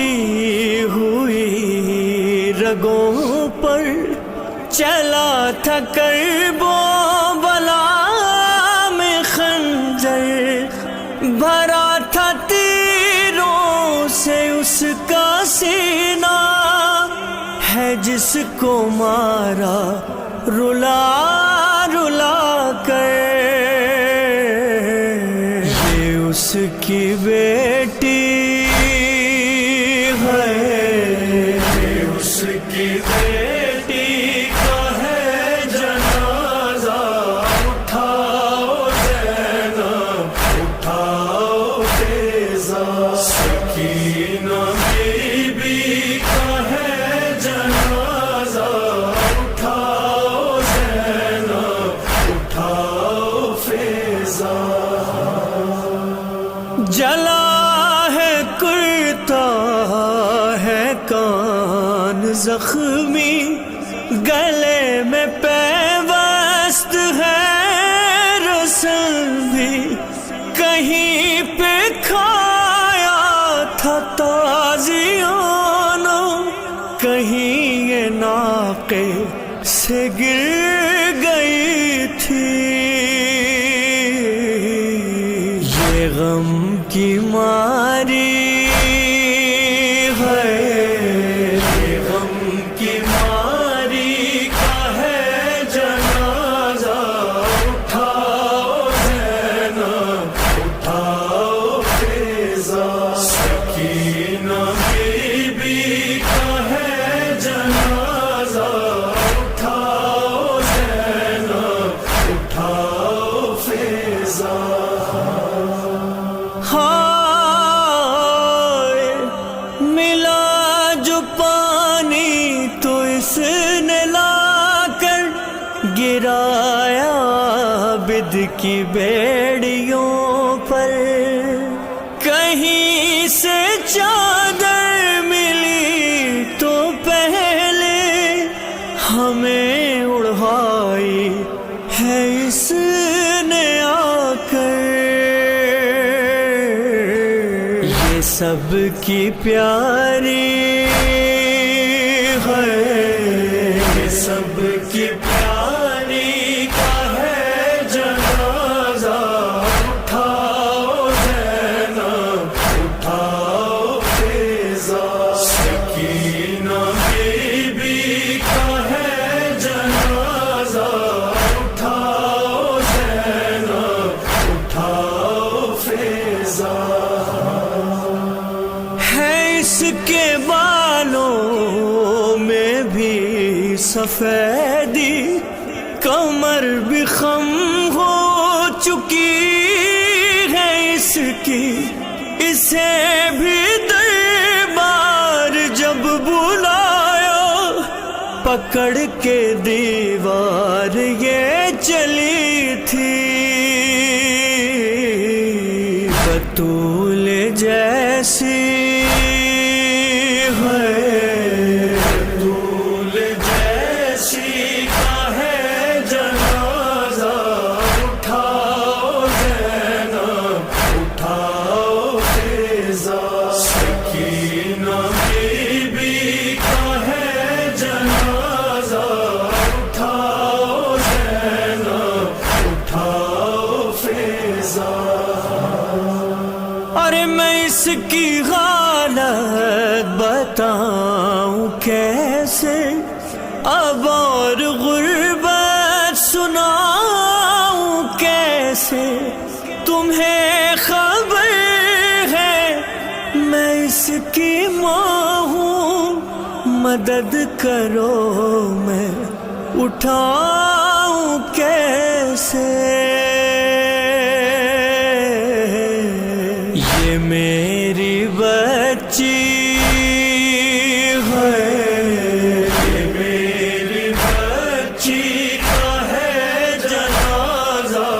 اٹھی ہوئی رگوں پر چلا تھا کربو بلا میں خنجر، بھرا تھا تیروں سے اس کا سینہ، ہے جس کو مارا رلا رلا کر، یہ اس کی بیٹی ہے، یہ اس کی بیٹی کا ہے جنازہ، اٹھاؤ زینب اٹھاؤ فیضا، سکینہ بی بی کا ہے جنازہ، اٹھاؤ زینب اٹھاؤ فیضا، جلا ہے کرتا ہے کان زخمی، گلے میں پیوست ہے رسن بھی، کہیں پہ کھایا تھا تازیانہ، کہیں یہ ناقے سے گر گئی تھی، یہ غم کی ماری ہے، یہ غم کی ماری کا ہے جنازہ، اٹھاؤ زینب اٹھاؤ فیضا، سکینہ بی بی کا ہے جنازہ، اٹھاؤ زینب اٹھاؤ فیضا، ملا جو پانی تو اس نے لا کر گرایا عابد کی بیڑیوں پر، کہیں سے چادر ملی تو پہلے ہمیں اڑائی ہے اس نے آ کر، یہ سب کی پیاری ہے، یہ سب کی پیاری کا ہے جنازہ، اٹھاؤ زینب اٹھاؤ فیضا، سکینہ بی بی کا ہے جنازہ، اٹھاؤ زینب اٹھاؤ فیضا، ہے اس کے بالوں میں بھی سفیدی، کمر بھی خم ہو چکی ہے اس کی، اسے بھی دربار جب بلایا، پکڑ کے دیوار یہ چلی تھی، بطول جیسی ہے، بطول جیسی کا ہے جنازہ، اٹھاؤ زینب اٹھاؤ فیضا، سکینہ بی بی کا ہے جنازہ، اٹھاؤ زینب اٹھاؤ فیضا، ارے میں اس کی حالت بتاؤں کیسے، اب اور غربت سناؤں کیسے، تمہیں خبر ہے میں اس کی ماں ہوں، مدد کرو میں اٹھاؤں کیسے، یہ میری بچی ہے، یہ میری بچی کا ہے جنازہ،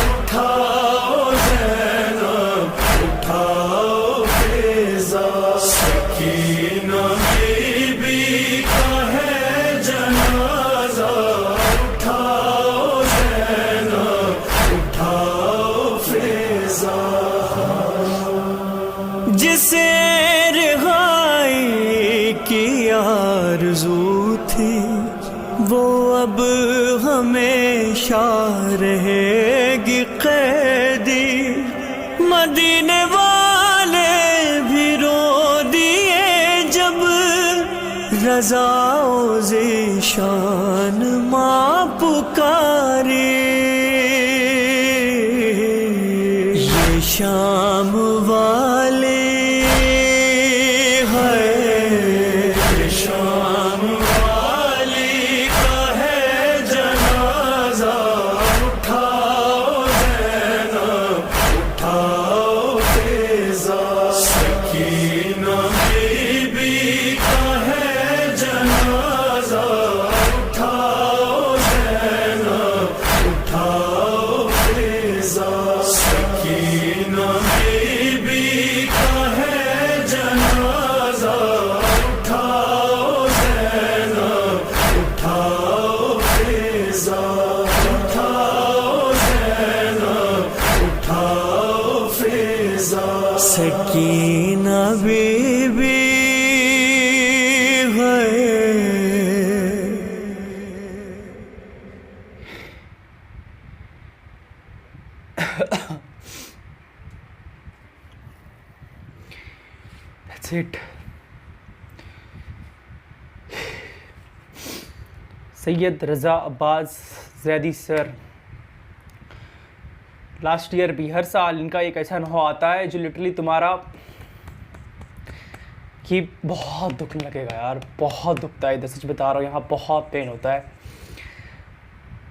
اٹھاؤ زینب اٹھاؤ فیضا، سکینہ بی بی کا ہے جنازہ، اٹھاؤ زینب وہ اب ہمیشہ رہے گی قیدی، مدینے والے بھی رو دیے جب رضا و ذیشان ماں پکاری۔ یہ شام والے سکینہ بی بی ہے۔ That's it. Syed Raza Abbas Zaidi sir, last year بھی ہر سال ان کا ایک ایسا نہو آتا ہے جو لٹرلی تمہارا کہ بہت دکھ لگے گا یار، بہت دکھتا ہے، سچ بتا رہا ہوں، یہاں بہت پین ہوتا ہے۔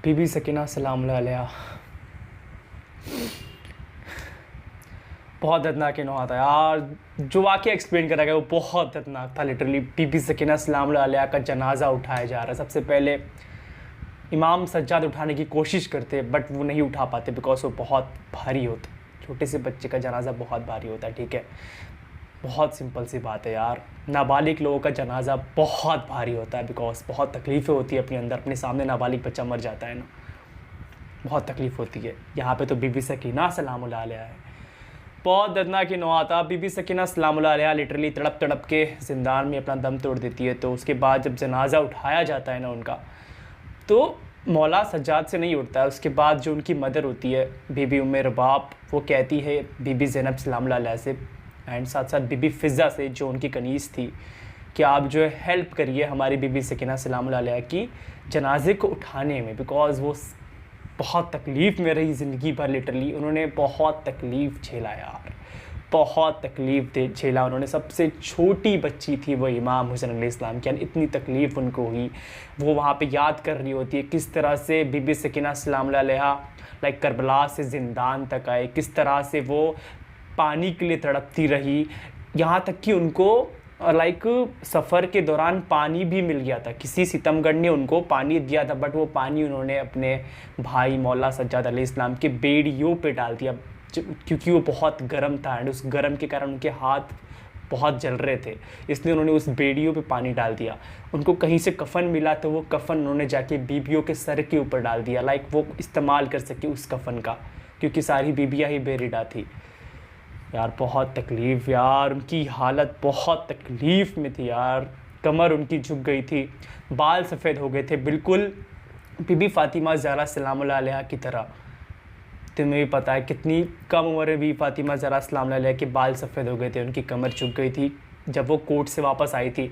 بی بی سکینہ سلام اللہ علیہ، بہت دردناک نہو آتا ہے یار، جو واقعہ ایکسپلین کرا گیا وہ بہت دردناک تھا لٹرلی۔ بی بی سکینہ سلام اللہ علیہ کا جنازہ اٹھایا جا رہا ہے، سب سے پہلے امام سجاد اٹھانے کی کوشش کرتے بٹ وہ نہیں اٹھا پاتے بیکاز وہ بہت بھاری ہوتا، چھوٹے سے بچے کا جنازہ بہت بھاری ہوتا ہے، ٹھیک ہے، بہت سمپل سی بات ہے یار، نابالغ لوگوں کا جنازہ بہت بھاری ہوتا ہے بیکاز بہت تکلیفیں ہوتی ہے اپنے اندر، اپنے سامنے نابالغ بچہ مر جاتا ہے نا، بہت تکلیف ہوتی ہے۔ یہاں پہ تو بی بی سکینہ سلام اللہ علیہ ہے، بہت دردناک نو آتا۔ بی بی سکینہ سلام اللہ علیہ لٹرلی تڑپ تڑپ کے زندان میں اپنا دم توڑ دیتی ہے، تو اس کے بعد جب جنازہ اٹھایا جاتا ہے نا ان کا، تو مولا سجاد سے نہیں اٹھتا ہے، اس کے بعد جو ان کی مدر ہوتی ہے بی بی ام رباب، وہ کہتی ہے بی بی زینب سلام اللہ علیہ سے اینڈ ساتھ ساتھ بی بی فضہ سے جو ان کی کنیز تھی کہ آپ جو ہے ہیلپ کریے ہماری بی بی سکینہ سلام اللہ علیہ کی جنازے کو اٹھانے میں، بیکاز وہ بہت تکلیف میں رہی زندگی بھر، لٹرلی انہوں نے بہت تکلیف جھیلا یار، بہت تکلیف جھیلا انہوں نے، سب سے چھوٹی بچی تھی وہ امام حسین علیہ السلام کی، یعنی اتنی تکلیف ان کو ہوئی، وہ وہاں پہ یاد کر رہی ہوتی ہے کس طرح سے بی بی سکینہ سلام اللہ علیہ لائک کربلا سے زندان تک آئے، کس طرح سے وہ پانی کے لیے تڑپتی رہی، یہاں تک کہ ان کو لائک سفر کے دوران پانی بھی مل گیا تھا، کسی ستمگڑھ نے ان کو پانی دیا تھا بٹ وہ پانی انہوں نے اپنے بھائی مولا سجاد علیہ السلام کے بیڑیوں پہ ڈال دیا کیونکہ وہ بہت گرم تھا اینڈ اس گرم کے کارن ان کے ہاتھ بہت جل رہے تھے، اس لیے انہوں نے اس بیڑیوں پہ پانی ڈال دیا۔ ان کو کہیں سے کفن ملا تو وہ کفن انہوں نے جا کے بیبیوں کے سر کے اوپر ڈال دیا، لائک وہ استعمال کر سکے اس کفن کا، کیونکہ ساری بیبیاں ہی بیریڈا تھی یار، بہت تکلیف یار، ان کی حالت بہت تکلیف میں تھی یار، کمر ان کی جھک گئی تھی، بال سفید ہو گئے تھے بالکل بی بی فاطمہ زہرا سلام اللہ علیہ کی طرح۔ تمہیں بھی پتہ ہے کتنی کم عمر میں بی فاطمہ زہرا سلام اللہ علیہ کے بال سفید ہو گئے تھے، ان کی کمر جھک گئی تھی جب وہ کورٹ سے واپس آئی تھی،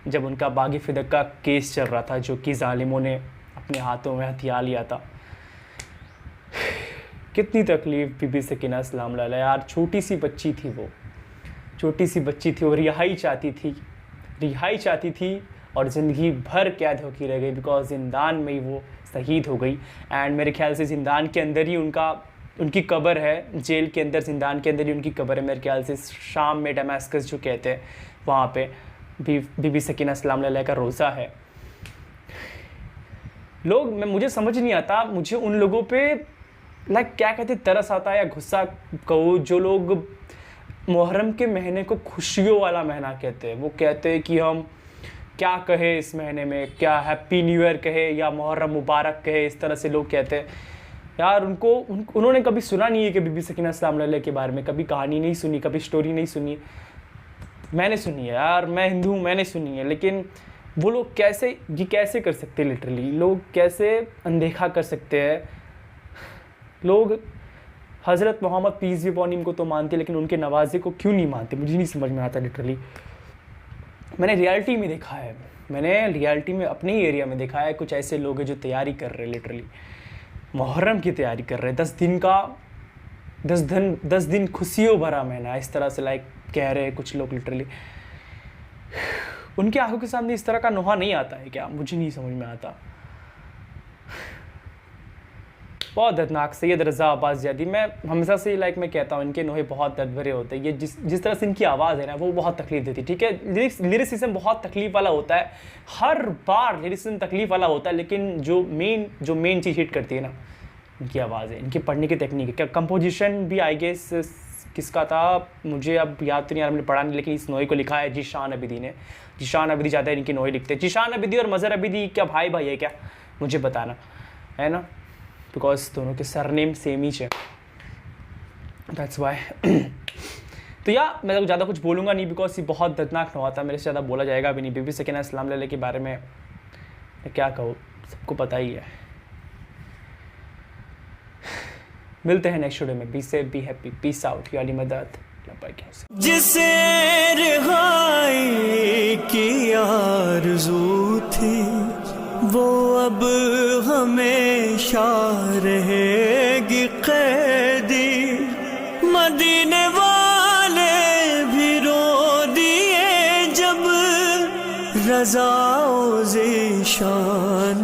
جب ان کا باغ فدق کا کیس چل رہا تھا جو کہ ظالموں نے اپنے ہاتھوں میں ہتھیار لیا تھا۔ کتنی تکلیف بی بی سکینہ سلام اللہ علیہ یار، چھوٹی سی بچی تھی وہ، چھوٹی سی بچی تھی، وہ رہائی چاہتی تھی اور زندگی بھر قید ہو کے رہ گئی بیکاز زندان میں ہی وہ شہید ہو گئی، اینڈ میرے خیال سے زندان کے اندر ہی ان کی قبر ہے، جیل کے اندر زندان کے اندر ہی ان کی قبر ہے، میرے خیال سے شام میں ڈیماسکس جو کہتے ہیں وہاں پہ بی بی سکینہ سلام اللہ علیہ کا روزہ ہے۔ مجھے سمجھ نہیں آتا، مجھے ان لوگوں پہ لائک کیا کہتے ترس آتا ہے یا غصہ کہو جو لوگ محرم کے مہینے کو خوشیوں والا مہینہ کہتے ہیں، وہ کہتے ہیں کہ ہم کیا کہے اس مہینے میں، کیا ہیپی نیو ایئر کہے یا محرم مبارک کہے، اس طرح سے لوگ کہتے ہیں یار۔ انہوں نے کبھی سنا نہیں ہے کہ بی بی سکینہ سلام اللہ علیہ کے بارے میں، کبھی کہانی نہیں سنی، کبھی سٹوری نہیں سنی، میں نے سنی ہے یار، میں ہندو ہوں، میں نے سنی ہے، لیکن وہ لوگ کیسے کر سکتے ہیں؟ لٹرلی لوگ کیسے اندیکھا کر سکتے ہیں؟ لوگ حضرت محمد پیس بھی اپون ہم کو تو مانتے لیکن ان کے نوازے کو کیوں نہیں مانتے؟ مجھے نہیں سمجھ میں آتا لٹرلی. میں نے ریالٹی میں دیکھا ہے, میں نے ریالٹی میں اپنے ہی ایریا میں دیکھا ہے, کچھ ایسے لوگ ہیں جو تیاری کر رہے ہیں, لٹرلی محرم کی تیاری کر رہے ہیں, 10 دن خوشیوں بھرا مہینہ, اس طرح سے لائک کہہ رہے ہیں کچھ لوگ لٹرلی. ان کی آنکھوں کے سامنے اس طرح کا نوحہ نہیں آتا ہے کیا؟ مجھے نہیں سمجھ میں آتا. بہت دردناک. سید رضا عباس زیادی, میں ہمیشہ سے میں کہتا ہوں ان کے نوحے بہت درد بھرے ہوتے ہیں. یہ جس طرح سے ان کی آواز ہے نا وہ بہت تکلیف دیتی ہے. ٹھیک ہے, لیرسزم بہت تکلیف والا ہوتا ہے, ہر بار لیرسزم تکلیف والا ہوتا ہے, لیکن جو مین چیز ہٹ کرتی ہے نا ان کی آواز ہے, ان کی پڑھنے کی تکنیک ہے. کیا کمپوزیشن بھی آئی گیس کس کا تھا مجھے اب یاد تو نہیں آ رہا, میں نے پڑھا نہیں, لیکن اس نوحے کو لکھا ہے ذیشان عابدی نے. ذیشان عابدی زیادہ ان کی نوحے لکھتے ہیں. ذیشان عابدی اور مظہر عابدی کیا بھائی ہے کیا؟ مجھے بتانا ہے نا, بیکاز دونوں کے سر نیم سیم ہی ہے, دیٹس وائی. تو میں زیادہ کچھ بولوں گا نہیں بیکاز یہ بہت دردناک نوحہ تھا, میرے سے زیادہ بولا جائے گا بھی نہیں. بی بی سکینہ اسلام علیہ کے بارے میں کیا کہوں, سب کو پتہ ہی ہے. ملتے ہیں نیکسٹ ویڈیو میں. Be safe, be happy, peace out. یا علی مدد. جسے رہائی کی آرزو تھی وہ اب ہمیشہ رہے گی قیدی. مدینے والے بھی رو دیے جب رضا و ذیشان